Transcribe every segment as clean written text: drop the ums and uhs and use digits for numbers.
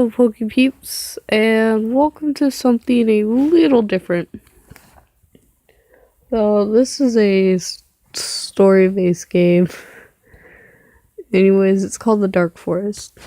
Hello, Pokey Peeps, and welcome to something a little different. So, this is a story-based game. Anyways, it's called The Dark Forest.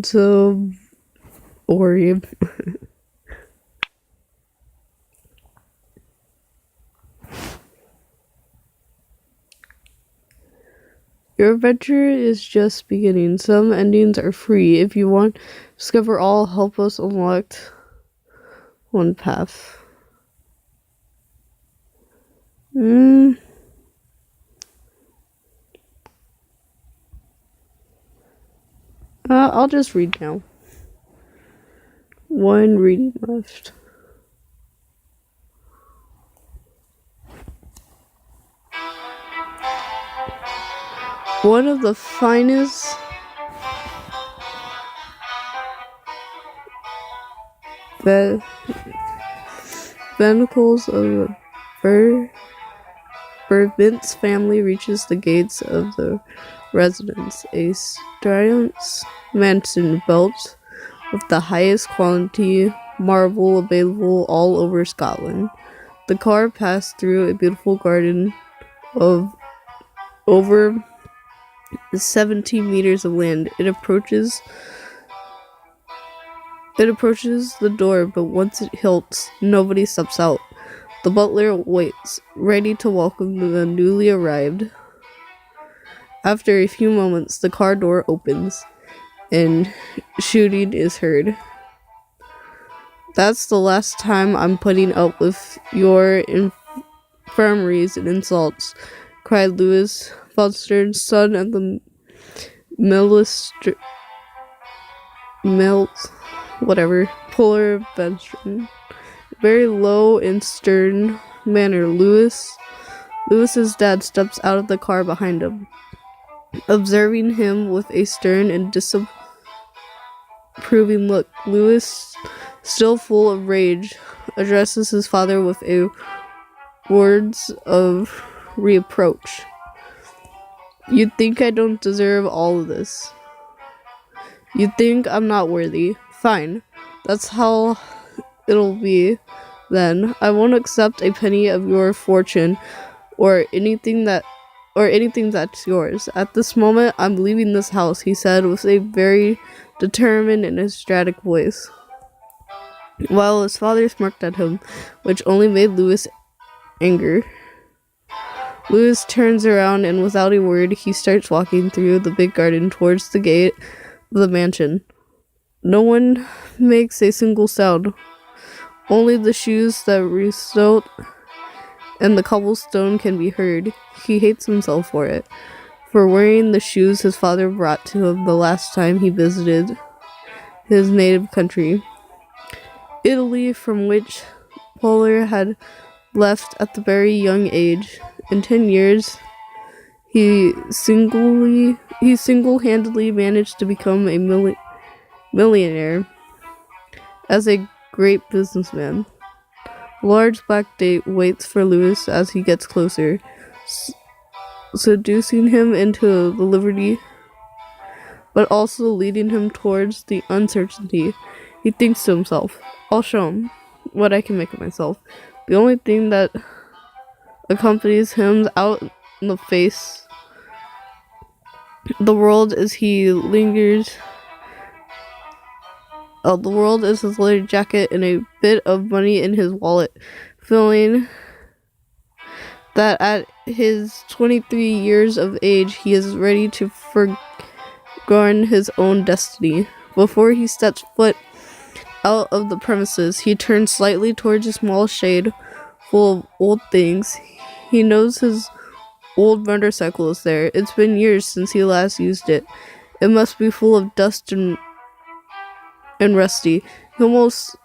So, Ori. Your adventure is just beginning. Some endings are free. If you want to discover all, help us unlock one path. I'll just read now. One reading left. One of the finest vehicles of Burvint's family reaches the gates of the residence, a strious mansion built with the highest quality marble available all over Scotland. The car passed through a beautiful garden of over 17 meters of land. It approaches the door, but once it halts, nobody steps out. The butler waits, ready to welcome the newly arrived. After a few moments, the car door opens, and shooting is heard. "That's the last time I'm putting up with your infirmaries and insults," cried Lewis Foster, son of the Puller veteran. Very low and stern manner, Lewis's dad steps out of the car behind him, observing him with a stern and disapproving look. Lewis, still full of rage, addresses his father with words of reproach. "You think I don't deserve all of this? You think I'm not worthy? Fine. That's how it'll be then. I won't accept a penny of your fortune or anything that's yours. At this moment, I'm leaving this house," he said with a very determined and ecstatic voice, while his father smirked at him, which only made Lewis anger. Lewis turns around and without a word, he starts walking through the big garden towards the gate of the mansion. No one makes a single sound. Only the shoes that result and the cobblestone can be heard. He hates himself for it, for wearing the shoes his father brought to him the last time he visited his native country, Italy, from which Puller had left at the very young age. In 10 years, he single-handedly managed to become a millionaire as a great businessman. A large black date waits for Lewis as he gets closer, seducing him into the liberty, but also leading him towards the uncertainty. He thinks to himself, "I'll show him what I can make of myself." The only thing that accompanies him out in the face the world is his leather jacket and a bit of money in his wallet, feeling that at his 23 years of age he is ready to forego his own destiny. Before he steps foot out of the premises, he turns slightly towards a small shade full of old things. He knows his old motorcycle is there. It's been years since he last used it. It must be full of dust and rusty. He's almost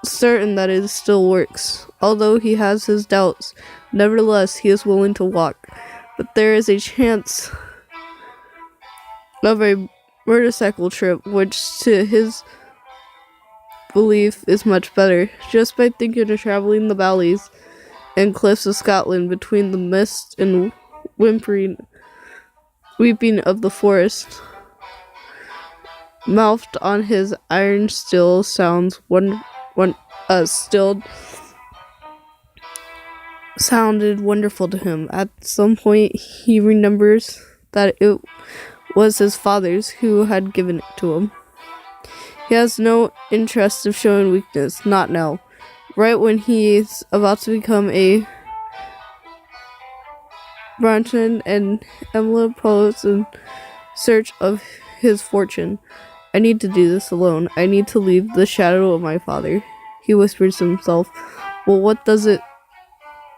certain that it still works, although he has his doubts. Nevertheless, he is willing to walk. But there is a chance of a motorcycle trip, which to his belief is much better. Just by thinking of traveling the valleys and cliffs of Scotland between the mist and weeping of the forest, mouthed on his iron still sounds still sounded wonderful to him. At some point, he remembers that it was his father's who had given it to him. He has no interest of showing weakness, not now. Right when he's about to become a Branton and Emily pose in search of his fortune. I need to do this alone. I need to leave the shadow of my father. He whispers to himself. Well, what does it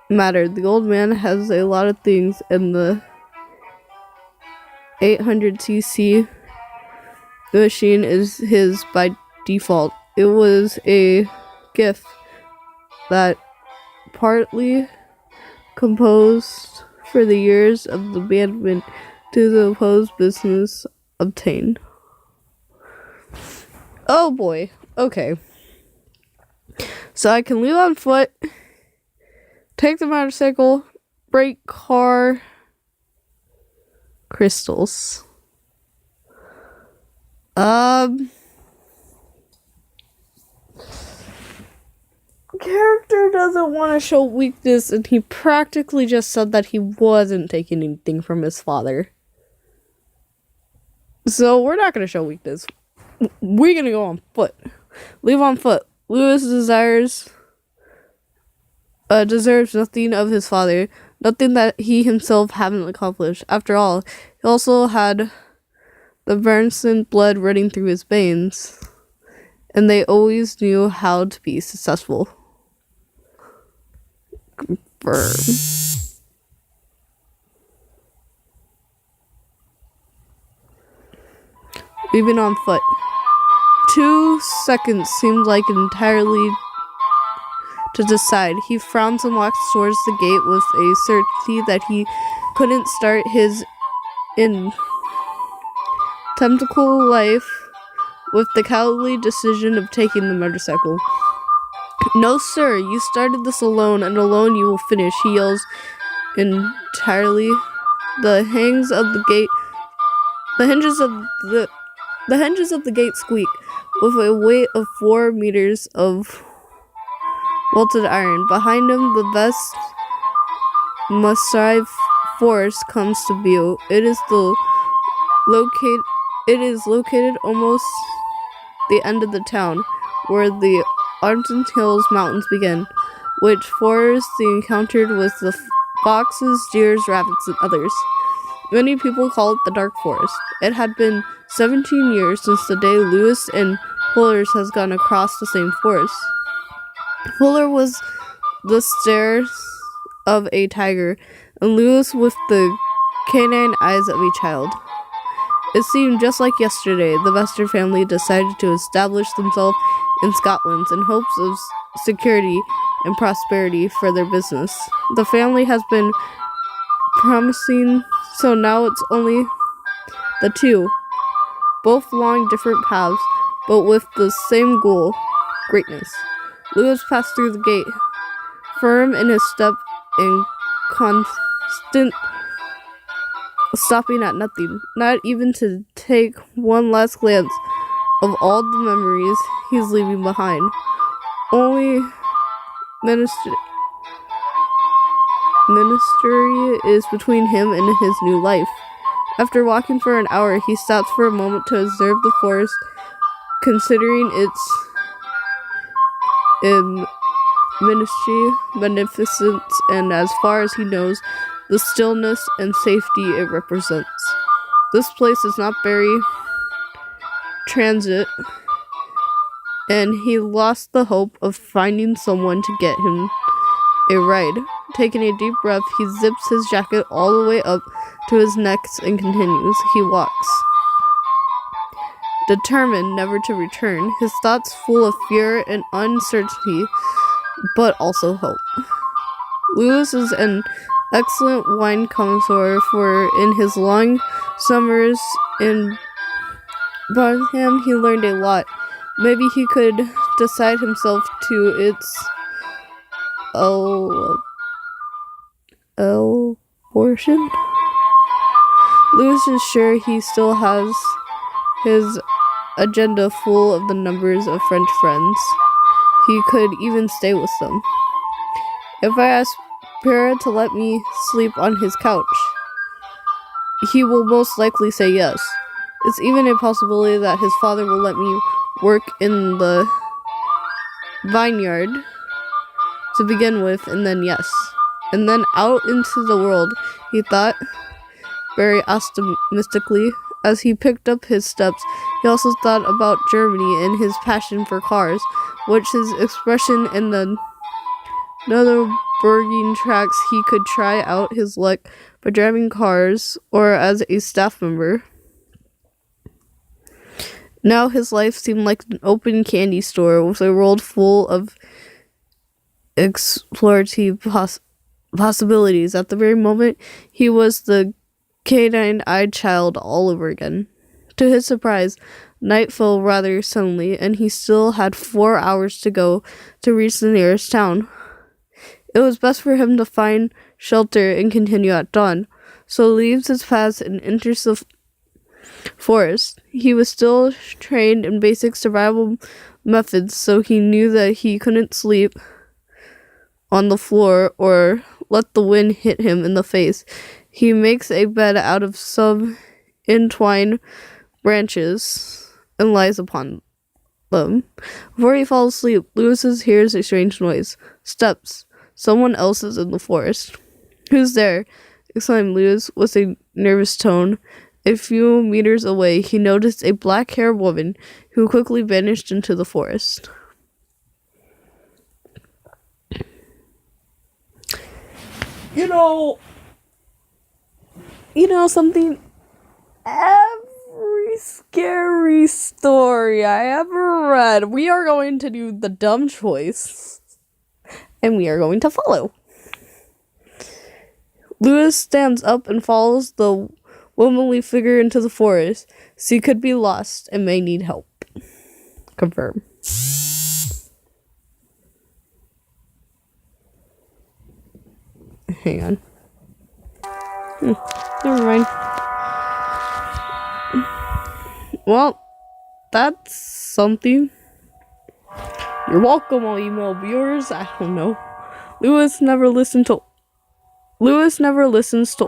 matter? The old man has a lot of things, and the 800cc machine is his by default. It was a gift that partly composed for the years of the abandonment to the opposed business obtained. Oh boy. Okay. So I can leave on foot, take the motorcycle, break car, crystals. Character doesn't want to show weakness, and he practically just said that he wasn't taking anything from his father. So we're not going to show weakness. We're going to go on foot. Leave on foot. Lewis deserves nothing of his father, nothing that he himself hadn't accomplished. After all, he also had the Bernson blood running through his veins, and they always knew how to be successful. Confirm. Leaving on foot. 2 seconds seemed like entirely to decide. He frowns and walks towards the gate with a certainty that he couldn't start his tentacle life with the cowardly decision of taking the motorcycle. No, sir, you started this alone, and alone you will finish, he yells entirely. The hinges of the gate squeak with a weight of 4 meters of welded iron. Behind him, the vast massive forest comes to view. It is located almost the end of the town, where the Arden Hills mountains begin, which forest they encountered with the foxes, deers, rabbits, and others. Many people call it the Dark Forest. It had been 17 years since the day Lewis and Fuller's has gone across the same forest. Fuller was the stare of a tiger, and Lewis with the canine eyes of a child. It seemed just like yesterday, the Vester family decided to establish themselves in Scotland in hopes of security and prosperity for their business. The family has been promising, so now it's only the two, both along different paths, but with the same goal, greatness. Lewis passed through the gate, firm in his step and constant, stopping at nothing, not even to take one last glance of all the memories he's leaving behind. Only ministry is between him and his new life. After walking for an hour, he stops for a moment to observe the forest, considering its magnificence, and as far as he knows, the stillness and safety it represents. This place is not very transit, and he lost the hope of finding someone to get him a ride. Taking a deep breath, he zips his jacket all the way up to his neck and continues. He walks, determined never to return, his thoughts full of fear and uncertainty, but also hope. Lewis is an excellent wine connoisseur, for in his long summers in Birmingham he learned a lot. Maybe he could decide himself to its portion. Lewis is sure he still has his agenda full of the numbers of French friends. He could even stay with them. If I ask Pierre to let me sleep on his couch, he will most likely say yes. It's even a possibility that his father will let me work in the vineyard to begin with, and then yes. And then out into the world, he thought, very optimistically. As he picked up his steps, he also thought about Germany and his passion for cars, which his expression in the Nürburgring tracks. He could try out his luck by driving cars or as a staff member. Now his life seemed like an open candy store with a world full of explorative possibilities. At the very moment, he was the canine-eyed child all over again. To his surprise, night fell rather suddenly, and he still had 4 hours to go to reach the nearest town. It was best for him to find shelter and continue at dawn, so he leaves his paths and enters the forest. He was still trained in basic survival methods, so he knew that he couldn't sleep on the floor or let the wind hit him in the face. He makes a bed out of some entwined branches and lies upon them. Before he falls asleep, Lewis hears a strange noise. Steps. Someone else is in the forest. "Who's there?" exclaimed Lewis with a nervous tone. A few meters away, he noticed a black-haired woman who quickly vanished into the forest. You know something? Every scary story I ever read, we are going to do the dumb choice. And we are going to follow. Lewis stands up and follows the womanly figure into the forest. She could be lost and may need help. Confirm. Hang on. Never mind. Well, that's something. You're welcome, all email viewers. I don't know. Lewis never listens to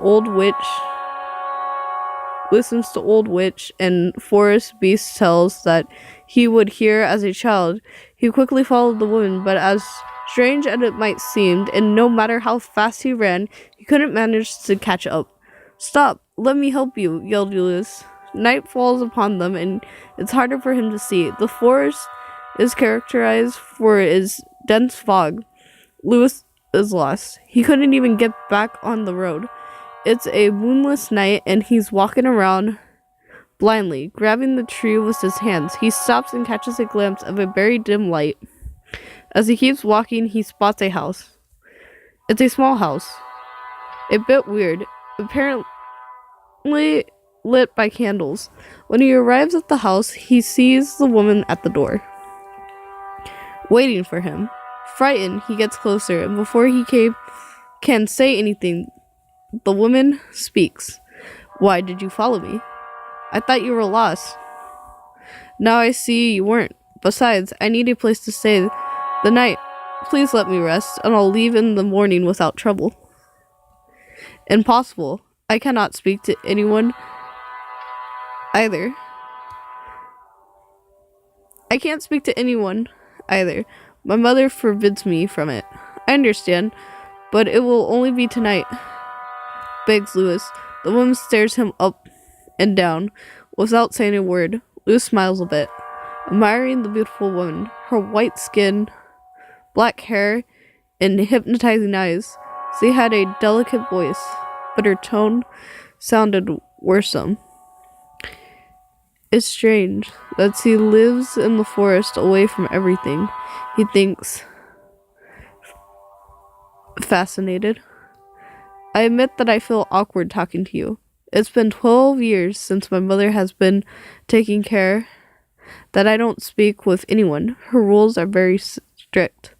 Old Witch and Forest Beast tells that he would hear as a child. He quickly followed the woman, but as strange as it might seem, and no matter how fast he ran, he couldn't manage to catch up. "Stop! Let me help you!" yelled Lewis. Night falls upon them, and it's harder for him to see. The forest is characterized for its dense fog. Lewis is lost. He couldn't even get back on the road. It's a moonless night, and he's walking around blindly, grabbing the tree with his hands. He stops and catches a glimpse of a very dim light. As he keeps walking, he spots a house. It's a small house. A bit weird, apparently lit by candles. When he arrives at the house, he sees the woman at the door, waiting for him. Frightened, he gets closer, and before he can say anything, the woman speaks. "Why did you follow me? I thought you were lost. Now I see you weren't. Besides, I need a place to stay the night. Please let me rest, and I'll leave in the morning without trouble." "Impossible. I cannot speak to anyone either. I can't speak to anyone either. My mother forbids me from it." "I understand, but it will only be tonight," begs Lewis. The woman stares him up and down without saying a word. Lewis smiles a bit, admiring the beautiful woman. Her white skin, black hair, and hypnotizing eyes. She had a delicate voice, but her tone sounded worrisome. It's strange that she lives in the forest away from everything, he thinks, fascinated. "I admit that I feel awkward talking to you. It's been 12 years since my mother has been taking care that I don't speak with anyone. Her rules are very strict.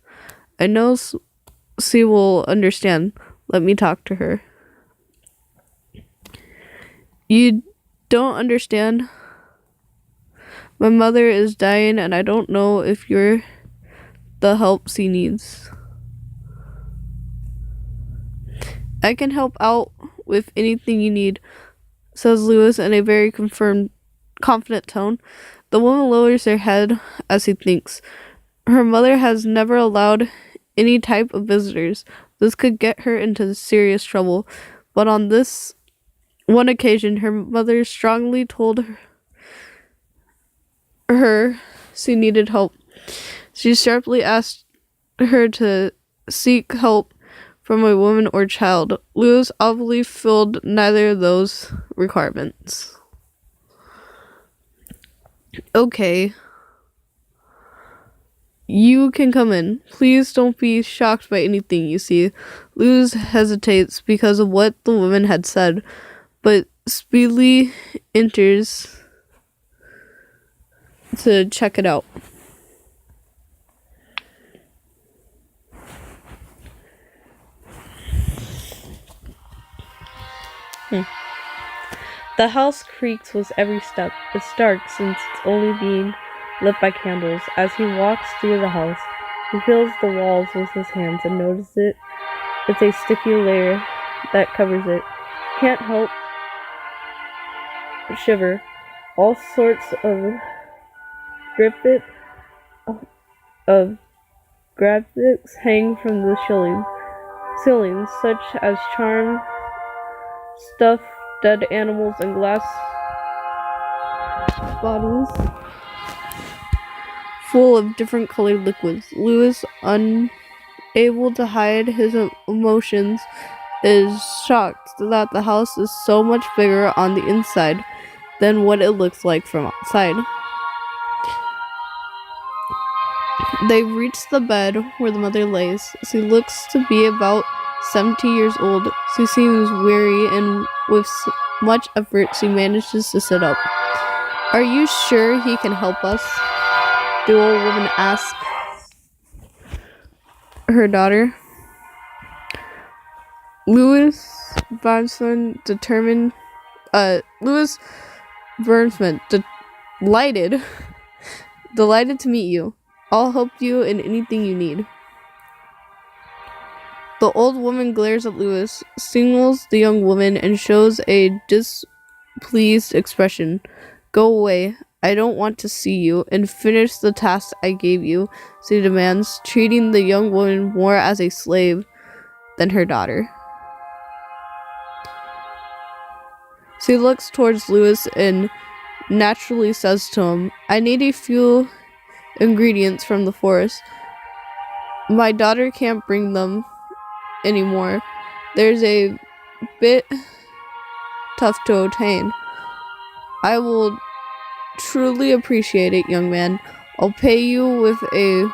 I know she will understand. Let me talk to her." "You don't understand My mother is dying and I don't know if you're the help she needs. I can help out with anything you need, says Lewis in a very confident tone. The woman lowers her head as he thinks. Her mother has never allowed any type of visitors. This could get her into serious trouble. But on this one occasion, her mother strongly told her she needed help. She sharply asked her to seek help from a woman or child. Lewis obviously filled neither of those requirements. Okay. You can come in. Please don't be shocked by anything you see. Lewis hesitates because of what the woman had said, but speedily enters to check it out. The house creaks with every step. It's dark since it's only being lit by candles. As he walks through the house, he feels the walls with his hands and notices it's a sticky layer that covers it. He can't help but shiver. All sorts of graphics hang from the ceilings, such as charm, stuffed dead animals, and glass bottles full of different colored liquids. Lewis, unable to hide his emotions, is shocked that the house is so much bigger on the inside than what it looks like from outside. They reach the bed where the mother lays. She looks to be about 70 years old. She seems weary, and with much effort she manages to sit up. Are you sure he can help us? The old woman asks her daughter. Louis Bernsman, delighted to meet you. I'll help you in anything you need. The old woman glares at Lewis, signals the young woman, and shows a displeased expression. Go away. I don't want to see you, and finish the task I gave you, she demands, treating the young woman more as a slave than her daughter. She looks towards Lewis and naturally says to him, I need a few ingredients from the forest. My daughter can't bring them anymore. There's a bit tough to obtain. I will truly appreciate it, young man. I'll pay you with a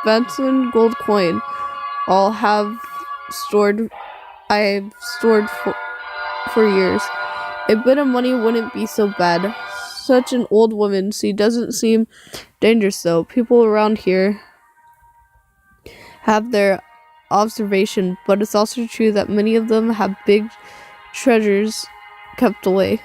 Benson gold coin I have stored for years. A bit of money wouldn't be so bad. Such an old woman, she doesn't seem dangerous though. People around here have their observation, but it's also true that many of them have big treasures kept away.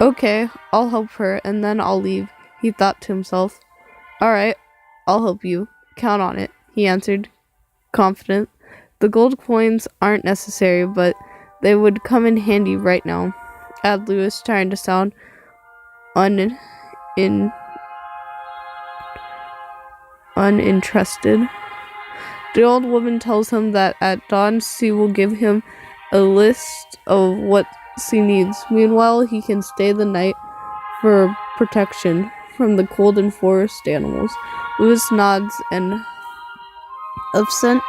Okay, I'll help her, and then I'll leave, he thought to himself. Alright, I'll help you. Count on it, he answered, confident. The gold coins aren't necessary, but they would come in handy right now, added Lewis, trying to sound uninterested. The old woman tells him that at dawn she will give him a list of what she needs. Meanwhile, he can stay the night for protection from the cold and forest animals. Lewis nods and absent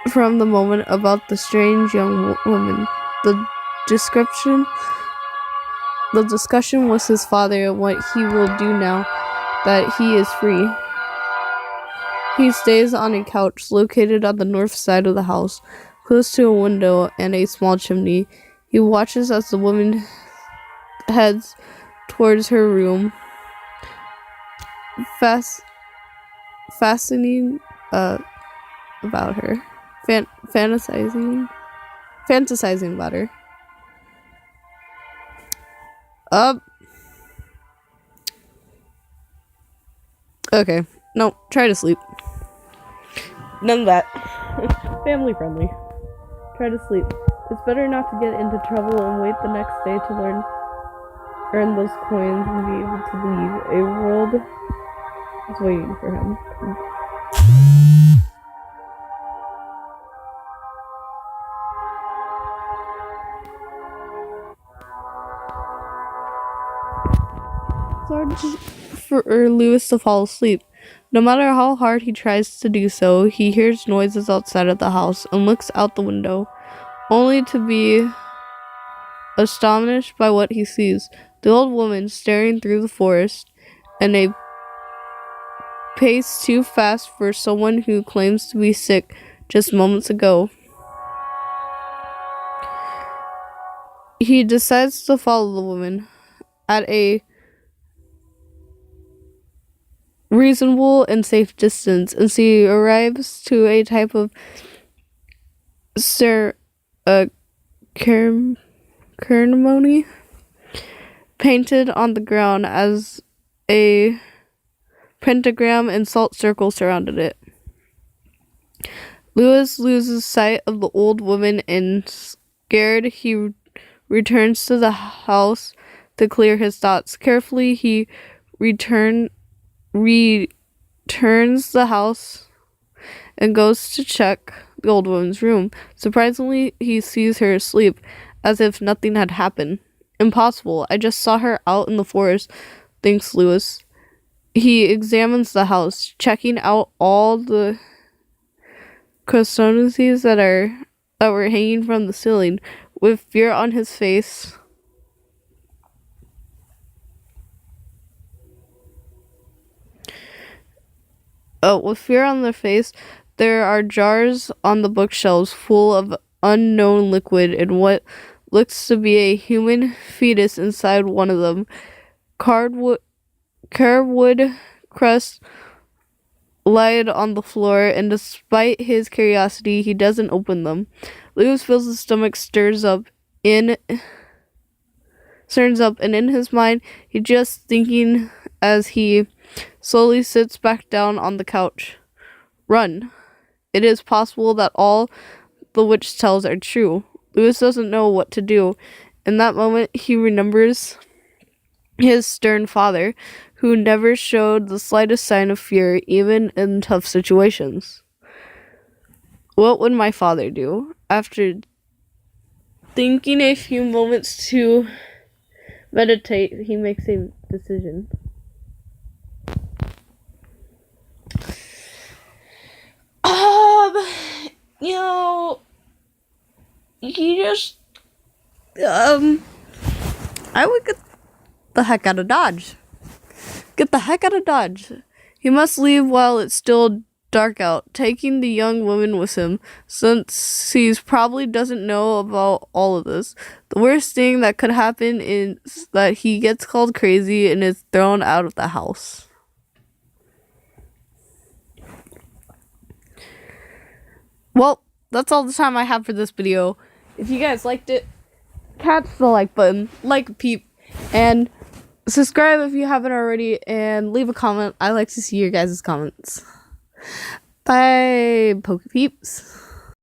from the moment about the strange young woman. The discussion with his father and what he will do now that he is free. He stays on a couch located on the north side of the house, close to a window and a small chimney. He watches as the woman heads towards her room, fascinating about her, fantasizing about her. Up. Okay. No, try to sleep. None of that. Family friendly. Try to sleep. It's better not to get into trouble and wait the next day to earn those coins and be able to leave. A world is waiting for him. It's hard for Lewis to fall asleep. No matter how hard he tries to do so, he hears noises outside of the house and looks out the window, only to be astonished by what he sees. The old woman staring through the forest in a pace too fast for someone who claims to be sick just moments ago. He decides to follow the woman at a reasonable and safe distance, and she arrives to a type of ceremony painted on the ground as a pentagram and salt circles surrounded it. Lewis loses sight of the old woman and, scared, he returns to the house to clear his thoughts. Carefully, he returns the house and goes to check the old woman's room. Surprisingly, he sees her asleep, as if nothing had happened. Impossible. I just saw her out in the forest, thinks Lewis. He examines the house, checking out all the custodies that were hanging from the ceiling. With fear on his face, there are jars on the bookshelves full of unknown liquid and what looks to be a human fetus inside one of them. Carewood crust lied on the floor, and despite his curiosity, he doesn't open them. Lewis feels his stomach turns up, and in his mind, he's just thinking as he slowly sits back down on the couch. Run. It is possible that all the witch tells are true. Lewis doesn't know what to do. In that moment, he remembers his stern father, who never showed the slightest sign of fear, even in tough situations. What would my father do? After thinking a few moments to meditate, he makes a decision. He just, I would get the heck out of Dodge. Get the heck out of Dodge. He must leave while it's still dark out, taking the young woman with him, since he probably doesn't know about all of this. The worst thing that could happen is that he gets called crazy and is thrown out of the house. Well, that's all the time I have for this video. If you guys liked it, catch the like button, like a peep, and subscribe if you haven't already, and leave a comment. I like to see your guys' comments. Bye, Poke Peeps.